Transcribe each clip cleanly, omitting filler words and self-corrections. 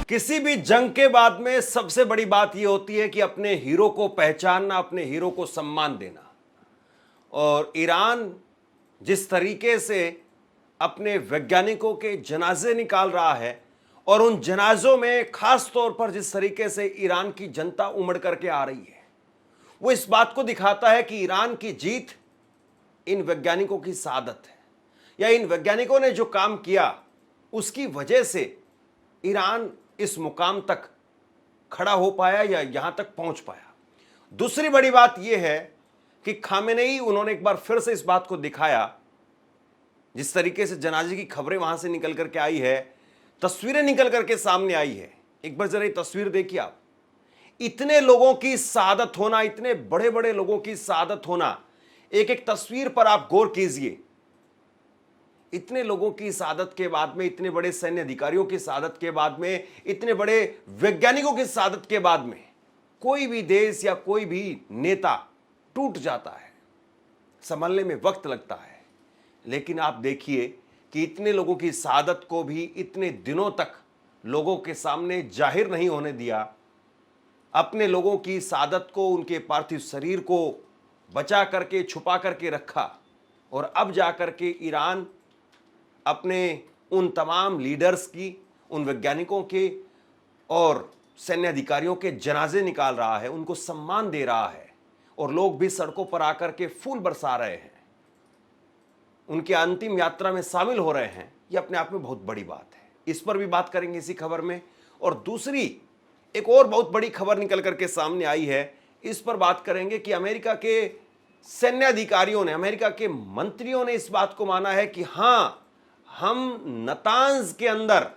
किसी भी जंग के बाद में सबसे बड़ी बात यह होती है कि अपने हीरो को पहचानना, अपने हीरो को सम्मान देना। और ईरान जिस तरीके से अपने वैज्ञानिकों के जनाजे निकाल रहा है और उन जनाजों में खास तौर पर जिस तरीके से ईरान की जनता उमड़ करके आ रही है, वो इस बात को दिखाता है कि ईरान की जीत इन वैज्ञानिकों की शहादत है, या इन वैज्ञानिकों ने जो काम किया उसकी वजह से ईरान इस मुकाम तक खड़ा हो पाया या यहां तक पहुंच पाया। दूसरी बड़ी बात यह है कि खामेनेई उन्होंने एक बार फिर से इस बात को दिखाया, जिस तरीके से जनाजे की खबरें वहां से निकल करके आई है, तस्वीरें निकल करके सामने आई है। एक बार जरा ये तस्वीर देखिए आप, इतने लोगों की शहादत होना, इतने बड़े बड़े लोगों की शहादत होना, एक एक तस्वीर पर आप गौर कीजिए। इतने लोगों की शहादत के बाद में, इतने बड़े सैन्य अधिकारियों की शहादत के बाद में, इतने बड़े वैज्ञानिकों की शहादत के बाद में कोई भी देश या कोई भी नेता टूट जाता है, संभलने में वक्त लगता है। लेकिन आप देखिए कि इतने लोगों की शहादत को भी इतने दिनों तक लोगों के सामने जाहिर नहीं होने दिया, अपने लोगों की शहादत को, उनके पार्थिव शरीर को बचा करके, छुपा करके रखा। और अब जाकर के ईरान अपने उन तमाम लीडर्स की, उन वैज्ञानिकों के और सैन्य अधिकारियों के जनाजे निकाल रहा है, उनको सम्मान दे रहा है, और लोग भी सड़कों पर आकर के फूल बरसा रहे हैं, उनकी अंतिम यात्रा में शामिल हो रहे हैं। यह अपने आप में बहुत बड़ी बात है। इस पर भी बात करेंगे इसी खबर में। और दूसरी एक और बहुत बड़ी खबर निकल करके सामने आई है, इस पर बात करेंगे कि अमेरिका के सैन्य अधिकारियों ने, अमेरिका के मंत्रियों ने इस बात को माना है कि हां, हम नतांज के अंदर,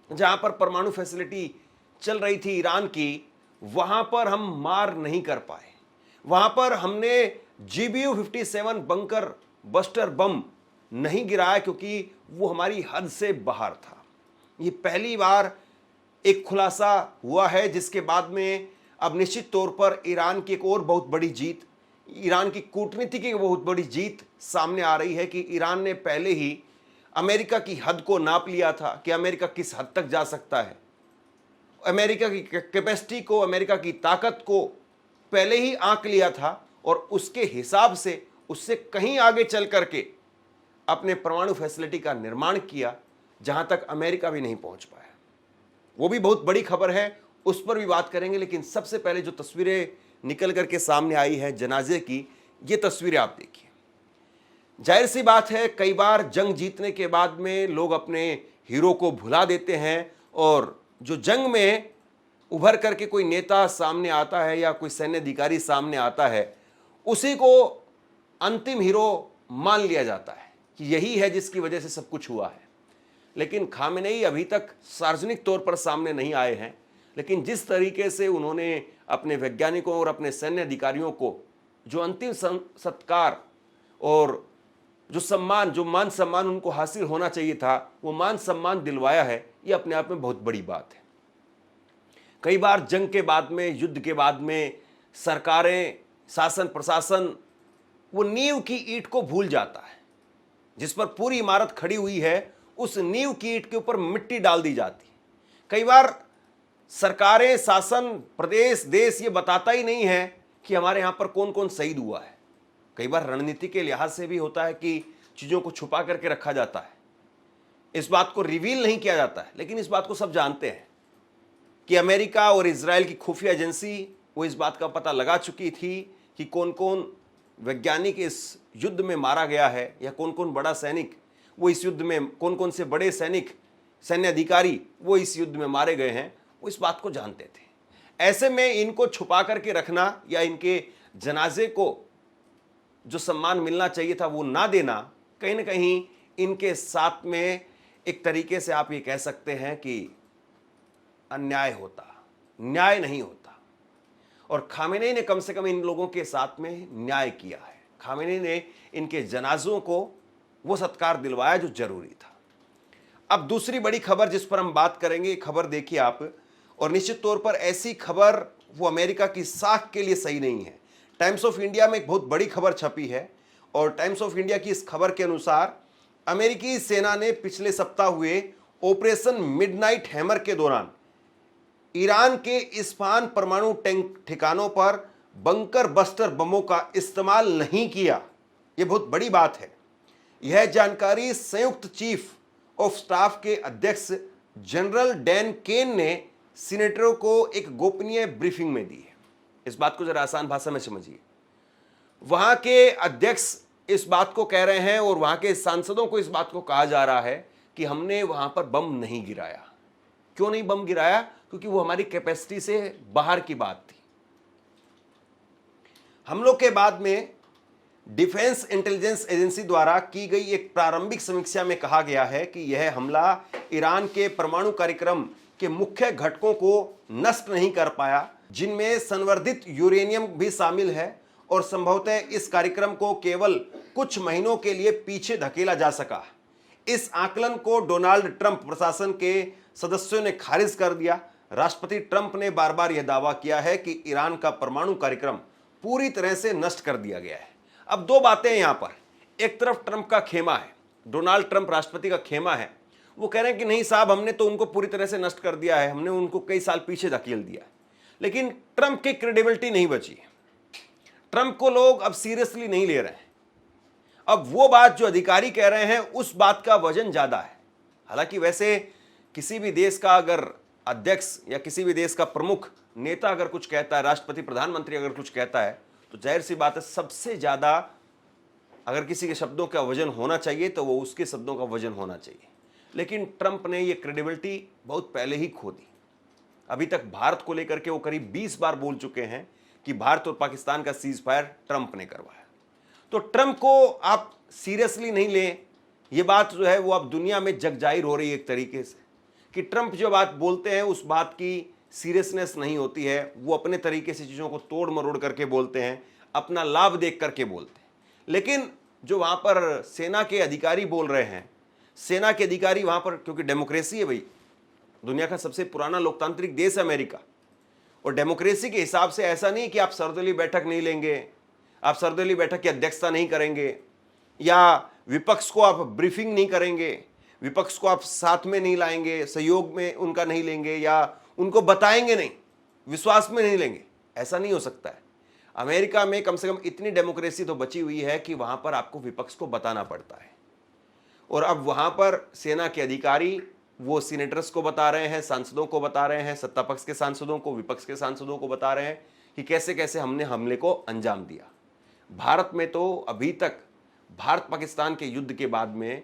जहां पर परमाणु फैसिलिटी चल रही थी ईरान की, वहां पर हम मार नहीं कर पाए। वहां पर हमने GBU-57 बंकर बस्टर बम नहीं गिराया क्योंकि वो हमारी हद से बाहर था। ये पहली बार एक खुलासा हुआ है, जिसके बाद में अब निश्चित तौर पर ईरान की एक और बहुत बड़ी जीत, ईरान की कूटनीति की बहुत बड़ी जीत सामने आ रही है कि ईरान ने पहले ही अमेरिका की हद को नाप लिया था कि अमेरिका किस हद तक जा सकता है। अमेरिका की कैपेसिटी को, अमेरिका की ताकत को पहले ही आंक लिया था, और उसके हिसाब से उससे कहीं आगे चल करके अपने परमाणु फैसिलिटी का निर्माण किया, जहां तक अमेरिका भी नहीं पहुंच पाया। वो भी बहुत बड़ी खबर है, उस पर भी बात करेंगे। लेकिन सबसे पहले जो तस्वीरें निकल करके सामने आई है जनाजे की, ये तस्वीरें आप देखिए। जाहिर सी बात है, कई बार जंग जीतने के बाद में लोग अपने हीरो को भुला देते हैं, और जो जंग में उभर करके कोई नेता सामने आता है या कोई सैन्य अधिकारी सामने आता है, उसी को अंतिम हीरो मान लिया जाता है कि यही है जिसकी वजह से सब कुछ हुआ है। लेकिन खामेनेई अभी तक सार्वजनिक तौर पर सामने नहीं आए हैं, लेकिन जिस तरीके से उन्होंने अपने वैज्ञानिकों और अपने सैन्य अधिकारियों को जो अंतिम सत्कार और जो सम्मान, जो मान सम्मान उनको हासिल होना चाहिए था, वो मान सम्मान दिलवाया है, ये अपने आप में बहुत बड़ी बात है। कई बार जंग के बाद में, युद्ध के बाद में सरकारें, शासन प्रशासन वो नींव की ईंट को भूल जाता है। जिस पर पूरी इमारत खड़ी हुई है, उस नींव की ईंट के ऊपर मिट्टी डाल दी जाती है। कई बार सरकारें, शासन, प्रदेश, देश ये बताता ही नहीं है कि हमारे यहाँ पर कौन कौन शहीद हुआ है। कई बार रणनीति के लिहाज से भी होता है कि चीज़ों को छुपा करके रखा जाता है, इस बात को रिवील नहीं किया जाता है। लेकिन इस बात को सब जानते हैं कि अमेरिका और इजराइल की खुफिया एजेंसी वो इस बात का पता लगा चुकी थी कि कौन कौन वैज्ञानिक इस युद्ध में मारा गया है, या कौन कौन बड़ा सैनिक वो इस युद्ध में, कौन कौन से बड़े सैनिक, सैन्य अधिकारी वो इस युद्ध में मारे गए हैं, वो इस बात को जानते थे। ऐसे में इनको छुपा करके रखना या इनके जनाजे को जो सम्मान मिलना चाहिए था वो ना देना, कहीं ना कहीं इनके साथ में एक तरीके से आप ये कह सकते हैं कि अन्याय होता, न्याय नहीं होता। और खामेनेई ने कम से कम इन लोगों के साथ में न्याय किया है। खामेनेई ने इनके जनाजों को वो सत्कार दिलवाया जो जरूरी था। अब दूसरी बड़ी खबर जिस पर हम बात करेंगे, खबर देखिए आप, और निश्चित तौर पर ऐसी खबर वो अमेरिका की साख के लिए सही नहीं है। टाइम्स ऑफ इंडिया में एक बहुत बड़ी खबर छपी है, और टाइम्स ऑफ इंडिया की इस खबर के अनुसार अमेरिकी सेना ने पिछले सप्ताह हुए ऑपरेशन मिडनाइट हैमर के दौरान ईरान के इस्फहान परमाणु टैंक ठिकानों पर बंकर बस्टर बमों का इस्तेमाल नहीं किया। यह बहुत बड़ी बात है। यह जानकारी संयुक्त चीफ ऑफ स्टाफ के अध्यक्ष जनरल डैन केन ने सीनेटरों को एक गोपनीय ब्रीफिंग में दी है। इस बात को जरा आसान भाषा में समझिए। वहां के अध्यक्ष इस बात को कह रहे हैं और वहां के सांसदों को इस बात को कहा जा रहा है कि हमने वहां पर बम नहीं गिराया। क्यों नहीं बम गिराया? क्योंकि वो हमारी कैपेसिटी से बाहर की बात थी। हमलों के बाद में डिफेंस इंटेलिजेंस एजेंसी द्वारा की गई एक प्रारंभिक समीक्षा में कहा गया है कि यह हमला ईरान के परमाणु कार्यक्रम के मुख्य घटकों को नष्ट नहीं कर पाया, जिनमें संवर्धित यूरेनियम भी शामिल है, और संभवतः इस कार्यक्रम को केवल कुछ महीनों के लिए पीछे धकेला जा सका। इस आकलन को डोनाल्ड ट्रंप प्रशासन के सदस्यों ने खारिज कर दिया। राष्ट्रपति ट्रंप ने बार बार यह दावा किया है कि ईरान का परमाणु कार्यक्रम पूरी तरह से नष्ट कर दिया गया है। अब दो बातें यहां पर, एक तरफ ट्रंप का खेमा है, डोनाल्ड ट्रंप राष्ट्रपति का खेमा है। वो कह रहे हैं कि नहीं साहब, हमने तो उनको पूरी तरह से नष्ट कर दिया है, हमने उनको कई साल पीछे धकेल दिया। लेकिन ट्रंप की क्रेडिबिलिटी नहीं बची। ट्रंप को लोग अब सीरियसली नहीं ले रहे हैं। अब वो बात जो अधिकारी कह रहे हैं उस बात का वजन ज्यादा है। हालांकि वैसे किसी भी देश का अगर अध्यक्ष या किसी भी देश का प्रमुख नेता अगर कुछ कहता है, राष्ट्रपति प्रधानमंत्री अगर कुछ कहता है, तो जाहिर सी बात है सबसे ज्यादा अगर किसी के शब्दों का वजन होना चाहिए तो वो उसके शब्दों का वजन होना चाहिए। लेकिन ट्रंप ने ये क्रेडिबिलिटी बहुत पहले ही खो दी। अभी तक भारत को लेकर के वो करीब 20 बार बोल चुके हैं कि भारत और पाकिस्तान का सीज फायर ट्रंप ने करवाया। तो ट्रंप को आप सीरियसली नहीं लें, ये बात जो है वो अब दुनिया में जग जाहिर हो रही है एक तरीके से कि ट्रंप जो बात बोलते हैं उस बात की सीरियसनेस नहीं होती है। वो अपने तरीके से चीज़ों को तोड़ मरोड़ करके बोलते हैं, अपना लाभ देख करके बोलते हैं। लेकिन जो वहाँ पर सेना के अधिकारी बोल रहे हैं, सेना के अधिकारी वहाँ पर, क्योंकि डेमोक्रेसी है भाई, दुनिया का सबसे पुराना लोकतांत्रिक देश है अमेरिका, और डेमोक्रेसी के हिसाब से ऐसा नहीं कि आप सर्वदलीय बैठक नहीं लेंगे, आप सर्वदलीय बैठक की अध्यक्षता नहीं करेंगे, या विपक्ष को आप ब्रीफिंग नहीं करेंगे, विपक्ष को आप साथ में नहीं लाएंगे, सहयोग में उनका नहीं लेंगे, या उनको बताएंगे नहीं, विश्वास में नहीं लेंगे। ऐसा नहीं हो सकता है। अमेरिका में कम से कम इतनी डेमोक्रेसी तो बची हुई है कि वहां पर आपको विपक्ष को बताना पड़ता है। और अब वहां पर सेना के अधिकारी वो सीनेटर्स को बता रहे हैं, सांसदों को बता रहे हैं, सत्ता पक्ष के सांसदों को, विपक्ष के सांसदों को बता रहे हैं कि कैसे कैसे हमने हमले को अंजाम दिया। भारत में तो अभी तक भारत पाकिस्तान के युद्ध के बाद में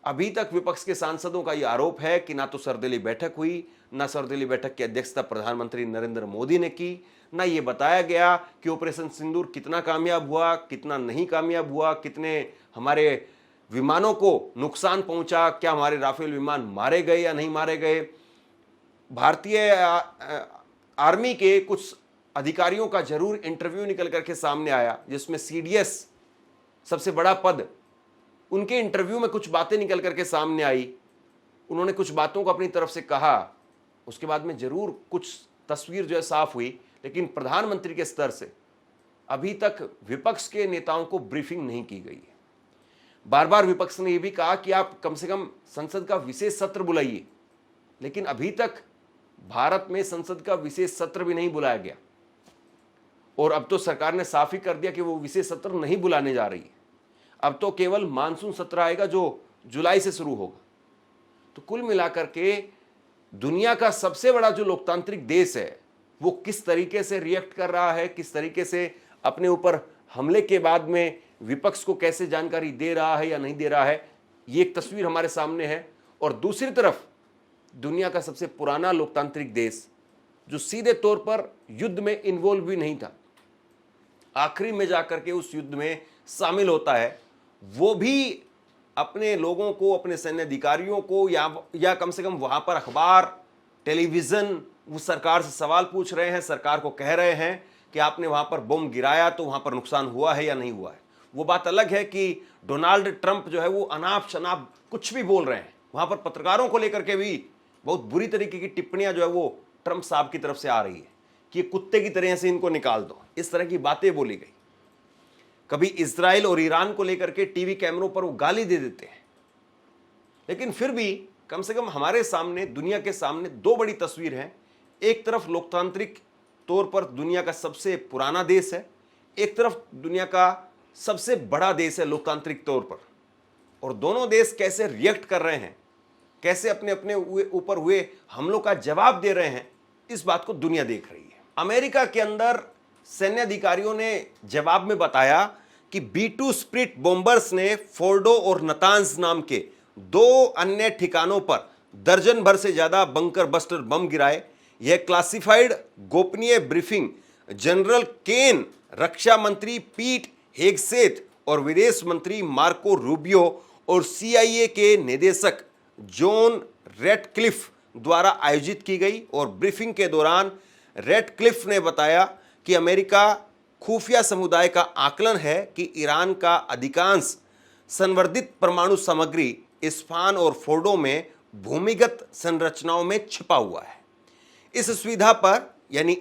अभी तक विपक्ष के सांसदों का यह आरोप है कि ना तो सर्वदलीय बैठक हुई, ना सर्वदलीय बैठक की अध्यक्षता प्रधानमंत्री नरेंद्र मोदी ने की, ना ये बताया गया कि ऑपरेशन सिंदूर कितना कामयाब हुआ, कितना नहीं कामयाब हुआ, कितने हमारे विमानों को नुकसान पहुंचा, क्या हमारे राफेल विमान मारे गए या नहीं मारे गए। भारतीय आर्मी के कुछ अधिकारियों का जरूर इंटरव्यू निकल करके सामने आया, जिसमें सीडीएस सबसे बड़ा पद, उनके इंटरव्यू में कुछ बातें निकल करके सामने आई। उन्होंने कुछ बातों को अपनी तरफ से कहा, उसके बाद में जरूर कुछ तस्वीर जो है साफ हुई। लेकिन प्रधानमंत्री के स्तर से अभी तक विपक्ष के नेताओं को ब्रीफिंग नहीं की गई है। बार बार विपक्ष ने यह भी कहा कि आप कम से कम संसद का विशेष सत्र बुलाइए, लेकिन अभी तक भारत में संसद का विशेष सत्र भी नहीं बुलाया गया। और अब तो सरकार ने साफ ही कर दिया कि वो विशेष सत्र नहीं बुलाने जा रही है। अब तो केवल मानसून सत्र आएगा जो जुलाई से शुरू होगा। तो कुल मिलाकर के दुनिया का सबसे बड़ा जो लोकतांत्रिक देश है वो किस तरीके से रिएक्ट कर रहा है, किस तरीके से अपने ऊपर हमले के बाद में विपक्ष को कैसे जानकारी दे रहा है या नहीं दे रहा है, ये एक तस्वीर हमारे सामने है। और दूसरी तरफ दुनिया का सबसे पुराना लोकतांत्रिक देश जो सीधे तौर पर युद्ध में इन्वॉल्व भी नहीं था, आखिरी में जाकर के उस युद्ध में शामिल होता है, वो भी अपने लोगों को, अपने सैन्य अधिकारियों को या कम से कम वहां पर अखबार, टेलीविजन, वो सरकार से सवाल पूछ रहे हैं, सरकार को कह रहे हैं कि आपने वहां पर बम गिराया तो वहां पर नुकसान हुआ है या नहीं हुआ है। वो बात अलग है कि डोनाल्ड ट्रंप जो है वो अनाप शनाप कुछ भी बोल रहे हैं। वहां पर पत्रकारों को लेकर के भी बहुत बुरी तरीके की टिप्पणियां जो है वो ट्रंप साहब की तरफ से आ रही है कि ये कुत्ते की तरह से इनको निकाल दो, इस तरह की बातें बोली गई। कभी इजराइल और ईरान को लेकर के टीवी कैमरों पर वो गाली दे देते हैं, लेकिन फिर भी कम से कम हमारे सामने, दुनिया के सामने दो बड़ी तस्वीर हैं। एक तरफ लोकतांत्रिक तौर पर दुनिया का सबसे पुराना देश है, एक तरफ दुनिया का सबसे बड़ा देश है लोकतांत्रिक तौर पर। और दोनों देश कैसे रिएक्ट कर रहे हैं, कैसे अपने अपने ऊपर हुए हमलों का जवाब दे रहे हैं, इस बात को दुनिया देख रही है। अमेरिका के अंदर सैन्य अधिकारियों ने जवाब में बताया कि B-2 स्प्रिट बॉम्बर्स ने फोर्डो और नतांज नाम के दो अन्य ठिकानों पर दर्जन भर से ज्यादा बंकर बस्टर बम गिराए। यह क्लासिफाइड गोपनीय ब्रीफिंग जनरल केन, रक्षा मंत्री पीट हेगसेथ और विदेश मंत्री मार्को रूबियो और CIA के निदेशक जॉन रेडक्लिफ द्वारा आयोजित की गई। और ब्रीफिंग के दौरान रेडक्लिफ ने बताया कि अमेरिका खुफिया समुदाय का आकलन है कि ईरान का अधिकांश संवर्धित परमाणु सामग्री इस्फान और फोर्डो में भूमिगत संरचनाओं में छिपा हुआ है। इस सुविधा पर यानी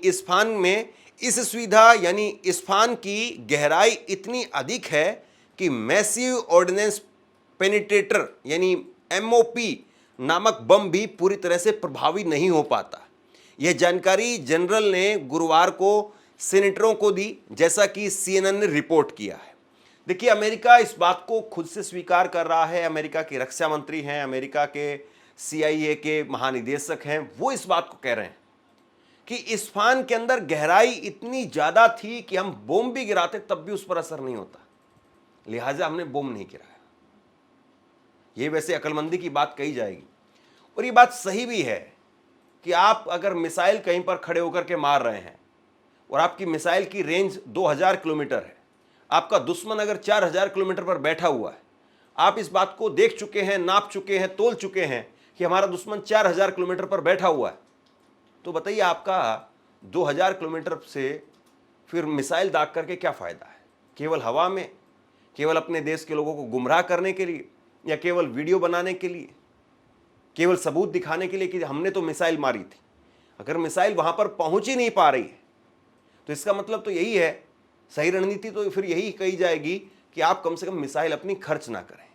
इस्फान की गहराई इतनी अधिक है कि मैसिव ऑर्डिनेंस पेनिट्रेटर यानी MOP नामक बम भी पूरी तरह से प्रभावी नहीं हो पाता। यह जानकारी जनरल ने गुरुवार को सीनेटरों को दी, जैसा कि CNN ने रिपोर्ट किया है। देखिए, अमेरिका इस बात को खुद से स्वीकार कर रहा है। अमेरिका के रक्षा मंत्री हैं, अमेरिका के CIA के महानिदेशक हैं, वो इस बात को कह रहे हैं कि इस्फान के अंदर गहराई इतनी ज्यादा थी कि हम बम भी गिराते तब भी उस पर असर नहीं होता, लिहाजा हमने बम नहीं गिराया। ये वैसे अक्लमंदी की बात कही जाएगी, और ये बात सही भी है कि आप अगर मिसाइल कहीं पर खड़े होकर के मार रहे हैं और आपकी मिसाइल की रेंज 2000 किलोमीटर है, आपका दुश्मन अगर 4000 किलोमीटर पर बैठा हुआ है, आप इस बात को देख चुके हैं, नाप चुके हैं, तोल चुके हैं कि हमारा दुश्मन 4000 किलोमीटर पर बैठा हुआ है, तो बताइए आपका 2000 किलोमीटर से फिर मिसाइल दाग करके क्या फ़ायदा है? केवल हवा में, केवल अपने देश के लोगों को गुमराह करने के लिए, या केवल वीडियो बनाने के लिए, केवल सबूत दिखाने के लिए कि हमने तो मिसाइल मारी थी। अगर मिसाइल वहाँ पर पहुँच ही नहीं पा रही है तो इसका मतलब तो यही है, सही रणनीति तो फिर यही कही जाएगी कि आप कम से कम मिसाइल अपनी खर्च ना करें,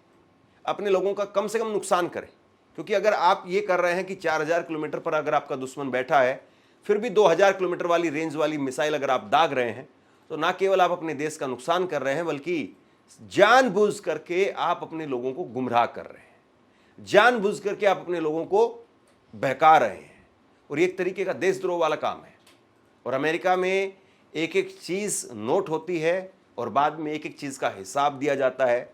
अपने लोगों का कम से कम नुकसान करें। क्योंकि अगर आप ये कर रहे हैं कि 4000 किलोमीटर पर अगर आपका दुश्मन बैठा है, फिर भी 2000 किलोमीटर वाली रेंज वाली मिसाइल अगर आप दाग रहे हैं, तो ना केवल आप अपने देश का नुकसान कर रहे हैं, बल्कि जानबूझ करके आप अपने लोगों को गुमराह कर रहे हैं, जानबूझ करके आप अपने लोगों को बहका रहे हैं, और ये एक तरीके का देशद्रोह वाला काम है। और अमेरिका में एक एक चीज़ नोट होती है और बाद में एक एक चीज़ का हिसाब दिया जाता है।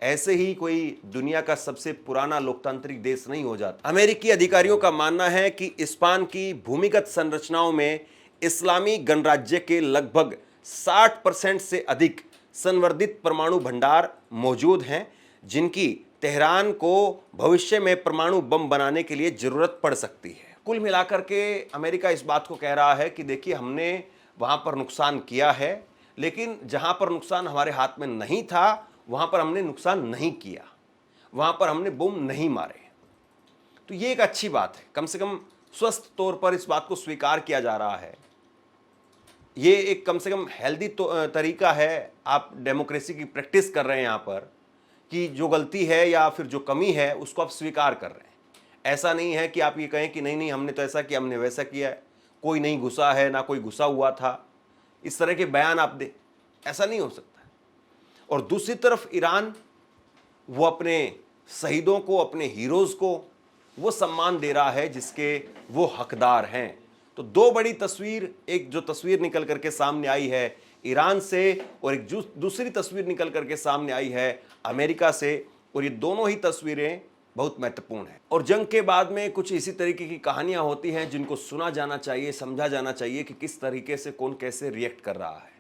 ऐसे ही कोई दुनिया का सबसे पुराना लोकतांत्रिक देश नहीं हो जाता। अमेरिकी अधिकारियों का मानना है कि इस्पान की भूमिगत संरचनाओं में इस्लामी गणराज्य के लगभग 60% से अधिक संवर्धित परमाणु भंडार मौजूद हैं, जिनकी तेहरान को भविष्य में परमाणु बम बनाने के लिए जरूरत पड़ सकती है। कुल मिलाकर के अमेरिका इस बात को कह रहा है कि देखिए, हमने वहां पर नुकसान किया है, लेकिन जहां पर नुकसान हमारे हाथ में नहीं था वहां पर हमने नुकसान नहीं किया, वहां पर हमने बम नहीं मारे। तो ये एक अच्छी बात है, कम से कम स्वस्थ तौर पर इस बात को स्वीकार किया जा रहा है। ये एक कम से कम हेल्दी तरीका है, आप डेमोक्रेसी की प्रैक्टिस कर रहे हैं यहाँ पर, कि जो गलती है या फिर जो कमी है उसको आप स्वीकार कर रहे हैं। ऐसा नहीं है कि आप ये कहें कि नहीं नहीं हमने तो ऐसा किया, हमने वैसा किया है, कोई नहीं घुसा है, ना कोई घुसा हुआ था, इस तरह के बयान आप दें, ऐसा नहीं हो सकता। और दूसरी तरफ ईरान, वो अपने शहीदों को, अपने हीरोज़ को वो सम्मान दे रहा है जिसके वो हकदार हैं। तो दो बड़ी तस्वीर, एक जो तस्वीर निकल करके सामने आई है ईरान से, और एक दूसरी तस्वीर निकल करके सामने आई है अमेरिका से, और ये दोनों ही तस्वीरें बहुत महत्वपूर्ण है। और जंग के बाद में कुछ इसी तरीके की कहानियां होती हैं जिनको सुना जाना चाहिए, समझा जाना चाहिए कि किस तरीके से कौन कैसे रिएक्ट कर रहा है,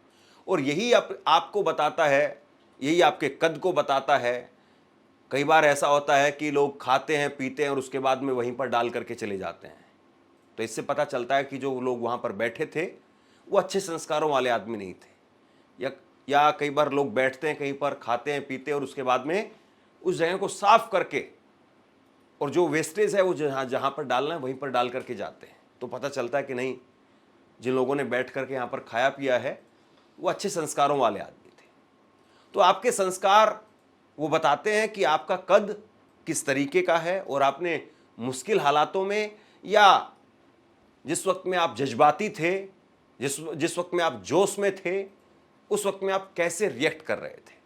और यही आपको बताता है, यही आपके कद को बताता है। कई बार ऐसा होता है कि लोग खाते हैं, पीते हैं और उसके बाद में वहीं पर डाल करके चले जाते हैं, तो इससे पता चलता है कि जो लोग वहाँ पर बैठे थे वो अच्छे संस्कारों वाले आदमी नहीं थे। या कई बार लोग बैठते हैं कहीं पर, खाते हैं, पीते हैं और उसके बाद में उस जगह को साफ करके, और जो वेस्टेज है वो जहाँ पर डालना है वहीं पर डाल करके जाते हैं, तो पता चलता है कि नहीं, जिन लोगों ने बैठ करके यहाँ पर खाया पिया है वो अच्छे संस्कारों वाले आदमी थे। तो आपके संस्कार वो बताते हैं कि आपका कद किस तरीके का है, और आपने मुश्किल हालातों में, या जिस वक्त में आप जज्बाती थे, जिस वक्त में आप जोश में थे, उस वक्त में आप कैसे रिएक्ट कर रहे थे?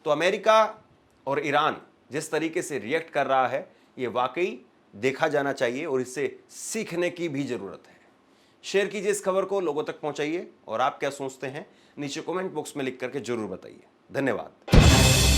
तो अमेरिका और ईरान जिस तरीके से रिएक्ट कर रहा है, ये वाकई देखा जाना चाहिए और इससे सीखने की भी जरूरत है। शेयर कीजिए इस खबर को, लोगों तक पहुंचाइए, और आप क्या सोचते हैं नीचे कमेंट बॉक्स में लिख करके जरूर बताइए। धन्यवाद।